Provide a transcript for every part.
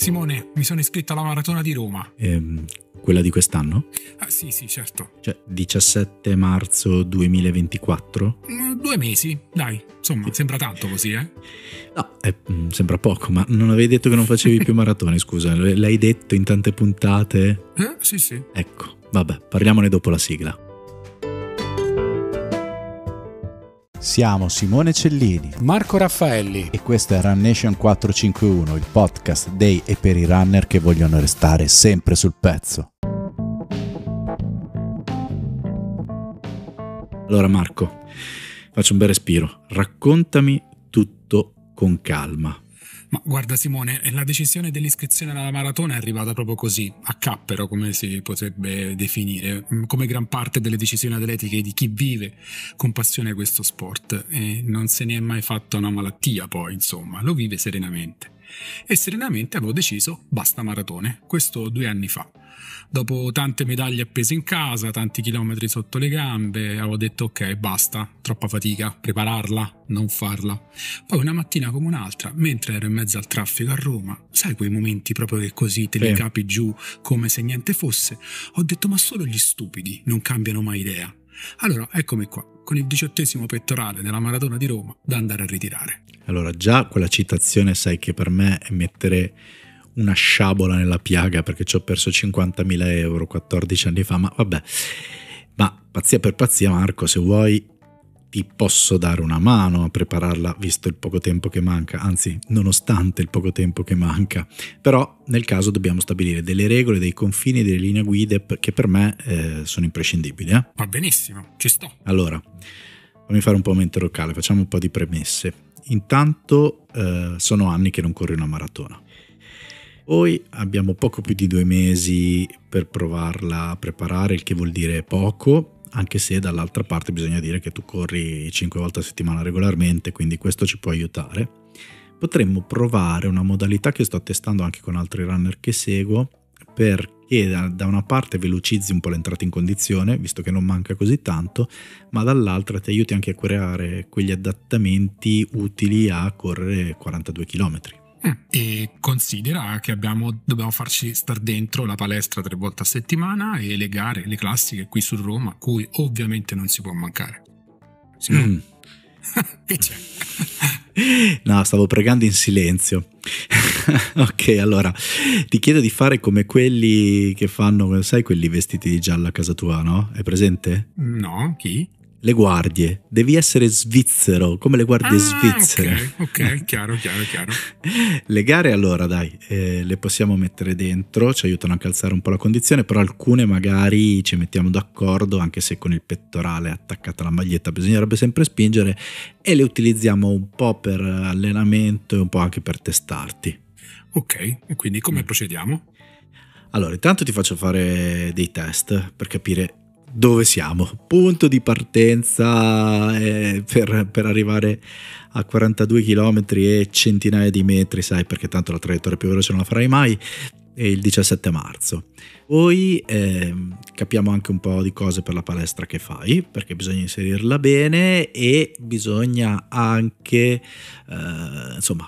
Simone, mi sono iscritto alla maratona di Roma. Quella di quest'anno? Ah, sì, certo. Cioè 17 marzo 2024? 2 mesi, dai, insomma, sembra tanto così, eh? No, sembra poco, ma non avevi detto che non facevi più maratone, scusa, l'hai detto in tante puntate? Sì. Ecco, vabbè, parliamone dopo la sigla. Siamo Simone Cellini, Marco Raffaelli e questo è Run Nation 451, il podcast dei e per i runner che vogliono restare sempre sul pezzo. Allora Marco, faccio un bel respiro, raccontami tutto con calma. Ma guarda Simone, la decisione dell'iscrizione alla maratona è arrivata proprio così, a cappero, come si potrebbe definire, come gran parte delle decisioni atletiche di chi vive con passione questo sport e non se ne è mai fatta una malattia poi, insomma, lo vive serenamente. E serenamente avevo deciso basta maratone, questo 2 anni fa. Dopo tante medaglie appese in casa, tanti chilometri sotto le gambe, avevo detto ok, basta, troppa fatica, prepararla, non farla. Poi una mattina come un'altra, mentre ero in mezzo al traffico a Roma, sai quei momenti proprio che così te li capi giù come se niente fosse, ho detto ma solo gli stupidi non cambiano mai idea. Allora eccomi qua, con il 18° pettorale della maratona di Roma da andare a ritirare. Allora già quella citazione sai che per me è mettere una sciabola nella piaga, perché ci ho perso 50.000 euro 14 anni fa, ma vabbè, ma pazzia per pazzia Marco, se vuoi ti posso dare una mano a prepararla visto il poco tempo che manca, anzi nonostante il poco tempo che manca, però nel caso dobbiamo stabilire delle regole, dei confini, delle linee guida che per me sono imprescindibili. Va benissimo, ci sto. Allora, fammi fare un po' mente locale, facciamo un po' di premesse. Intanto sono anni che non corri una maratona. Poi abbiamo poco più di 2 mesi per provarla a preparare, il che vuol dire poco, anche se dall'altra parte bisogna dire che tu corri 5 volte a settimana regolarmente, quindi questo ci può aiutare. Potremmo provare una modalità che sto testando anche con altri runner che seguo, perché da una parte velocizzi un po' l'entrata in condizione, visto che non manca così tanto, ma dall'altra ti aiuti anche a creare quegli adattamenti utili a correre 42 km. E considera che dobbiamo farci star dentro la palestra 3 volte a settimana e le gare, le classiche qui su Roma, cui ovviamente non si può mancare. Sì. Che c'è? No, stavo pregando in silenzio. Ok, allora ti chiedo di fare come quelli che fanno, sai, quelli vestiti di giallo a casa tua, no? Hai presente? No, chi? Le guardie, devi essere svizzero, come le guardie svizzere. Ok, chiaro. Le gare allora dai, le possiamo mettere dentro, ci aiutano anche a alzare un po' la condizione, però alcune magari ci mettiamo d'accordo, anche se con il pettorale attaccato alla maglietta bisognerebbe sempre spingere, e le utilizziamo un po' per allenamento e un po' anche per testarti. Ok, e quindi come procediamo? Allora, intanto ti faccio fare dei test per capire dove siamo, punto di partenza per arrivare a 42 km e centinaia di metri, sai, perché tanto la traiettoria più veloce non la farai mai, è il 17 marzo. Poi capiamo anche un po' di cose per la palestra che fai, perché bisogna inserirla bene e bisogna anche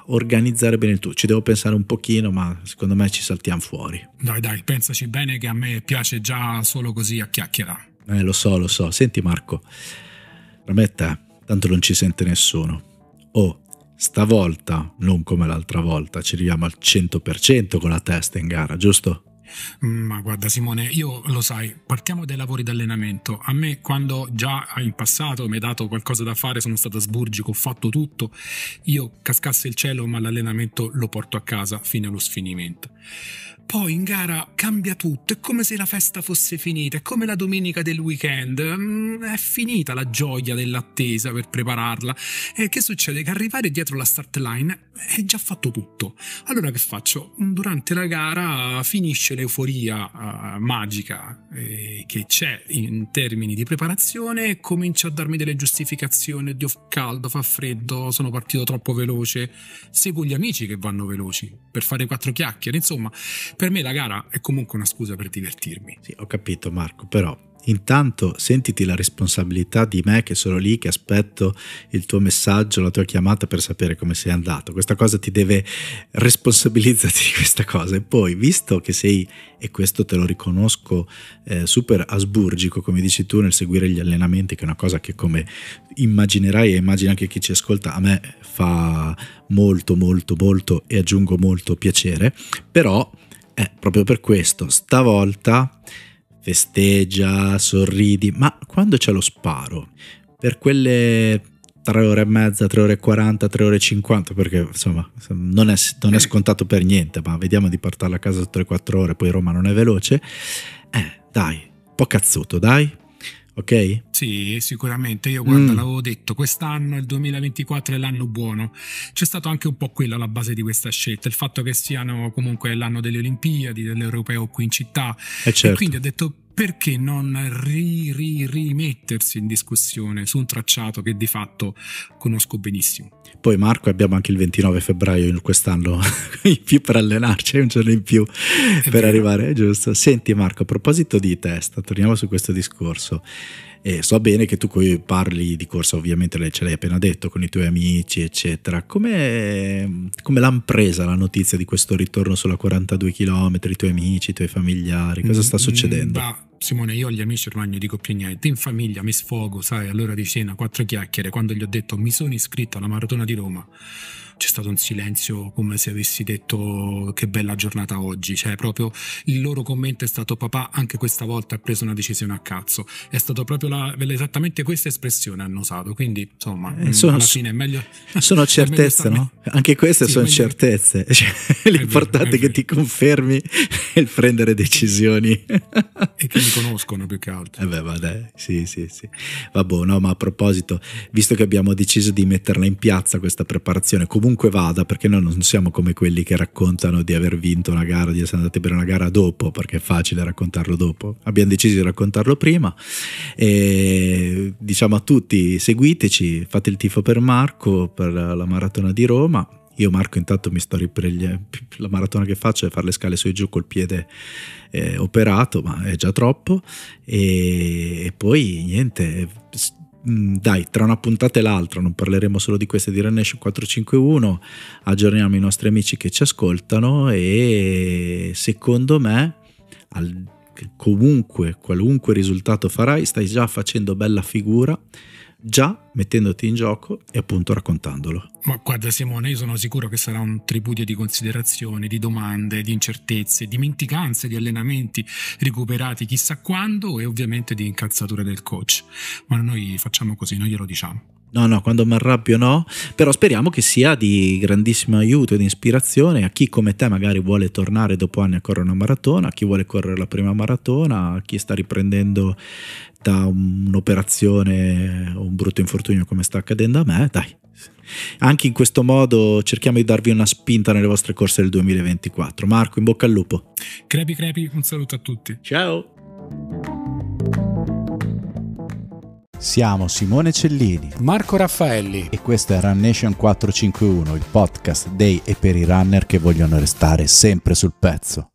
organizzare bene il tutto. Ci devo pensare un pochino, ma secondo me ci saltiamo fuori. Dai, pensaci bene che a me piace già solo così a chiacchierare. Lo so. Senti Marco, per me te, tanto non ci sente nessuno. Stavolta, non come l'altra volta, ci arriviamo al 100% con la testa in gara, giusto? Ma guarda Simone, io lo sai, partiamo dai lavori d'allenamento. A me quando già in passato mi hai dato qualcosa da fare sono stato asburgico, ho fatto tutto, io cascasse il cielo ma l'allenamento lo porto a casa fino allo sfinimento. Poi in gara cambia tutto, è come se la festa fosse finita, è come la domenica del weekend, è finita la gioia dell'attesa per prepararla. E che succede? Che arrivare dietro la start line è già fatto tutto. Allora che faccio? Durante la gara finisce l'euforia magica che c'è in termini di preparazione e comincio a darmi delle giustificazioni: Dio, fa caldo, fa freddo, sono partito troppo veloce, seguo gli amici che vanno veloci per fare 4 chiacchiere, insomma. Per me la gara è comunque una scusa per divertirmi. Sì, ho capito Marco, però intanto sentiti la responsabilità di me che sono lì, che aspetto il tuo messaggio, la tua chiamata per sapere come sei andato. Questa cosa ti deve responsabilizzare di questa cosa. E poi, visto che sei, e questo te lo riconosco, super asburgico, come dici tu, nel seguire gli allenamenti, che è una cosa che, come immaginerai e immagina anche chi ci ascolta, a me fa molto molto molto, e aggiungo molto, piacere. però proprio per questo stavolta festeggia, sorridi, ma quando c'è lo sparo per quelle 3 ore e mezza, 3 ore e 40, 3 ore e 50, perché insomma non è scontato per niente, ma vediamo di portarla a casa sotto le 4 ore, poi Roma non è veloce, dai, un po' cazzuto, dai, ok? Sì, sicuramente. Io guarda, l'avevo detto, quest'anno, il 2024 è l'anno buono. C'è stato anche un po' quello alla base di questa scelta, il fatto che siano comunque l'anno delle Olimpiadi, dell'Europeo qui in città, Certo. E quindi ho detto, perché non rimettersi in discussione su un tracciato che di fatto conosco benissimo. Poi Marco, abbiamo anche il 29 febbraio quest'anno in più per allenarci, un giorno in più per vero. arrivare, giusto? Senti Marco, a proposito di testa, torniamo su questo discorso. So bene che tu parli di corsa, ovviamente ce l'hai appena detto, con i tuoi amici eccetera. Come l'hanno presa la notizia di questo ritorno sulla 42 km, i tuoi amici, i tuoi familiari, cosa sta succedendo? Simone, io agli amici ormai non dico più niente, in famiglia mi sfogo, sai, all'ora di cena 4 chiacchiere. Quando gli ho detto mi sono iscritto alla maratona di Roma, c'è stato un silenzio come se avessi detto che bella giornata oggi, cioè proprio il loro commento è stato: papà, anche questa volta ha preso una decisione a cazzo. È stato proprio esattamente questa espressione hanno usato, quindi insomma alla fine è meglio. Sono certezze, no? Anche queste sì, sono certezze, cioè, l'importante è che ti confermi il prendere decisioni e che mi conoscono più che altro. Vabbè, sì. Vabbè, no, ma a proposito, visto che abbiamo deciso di metterla in piazza questa preparazione, comunque vada, perché noi non siamo come quelli che raccontano di aver vinto una gara, di essere andati per una gara dopo, perché è facile raccontarlo dopo. Abbiamo deciso di raccontarlo prima, e diciamo a tutti: seguiteci, fate il tifo per Marco per la maratona di Roma. Io Marco intanto mi sto la maratona che faccio è fare le scale su e giù col piede operato, ma è già troppo, e poi niente, dai, tra una puntata e l'altra non parleremo solo di queste di Run Nation 451, aggiorniamo i nostri amici che ci ascoltano, e secondo me comunque qualunque risultato farai stai già facendo bella figura, già mettendoti in gioco e appunto raccontandolo. Ma guarda Simone, io sono sicuro che sarà un tripudio di considerazioni, di domande, di incertezze, dimenticanze di allenamenti recuperati chissà quando, e ovviamente di incazzature del coach, ma noi facciamo così, non glielo diciamo. No, quando mi arrabbio no, però speriamo che sia di grandissimo aiuto e di ispirazione a chi come te magari vuole tornare dopo anni a correre una maratona, a chi vuole correre la prima maratona, a chi sta riprendendo da un'operazione o un brutto infortunio come sta accadendo a me. Dai, anche in questo modo cerchiamo di darvi una spinta nelle vostre corse del 2024. Marco, in bocca al lupo. Crepi, un saluto a tutti. Ciao. Siamo Simone Cellini, Marco Raffaelli, e questo è Run Nation 451, il podcast dei e per i runner che vogliono restare sempre sul pezzo.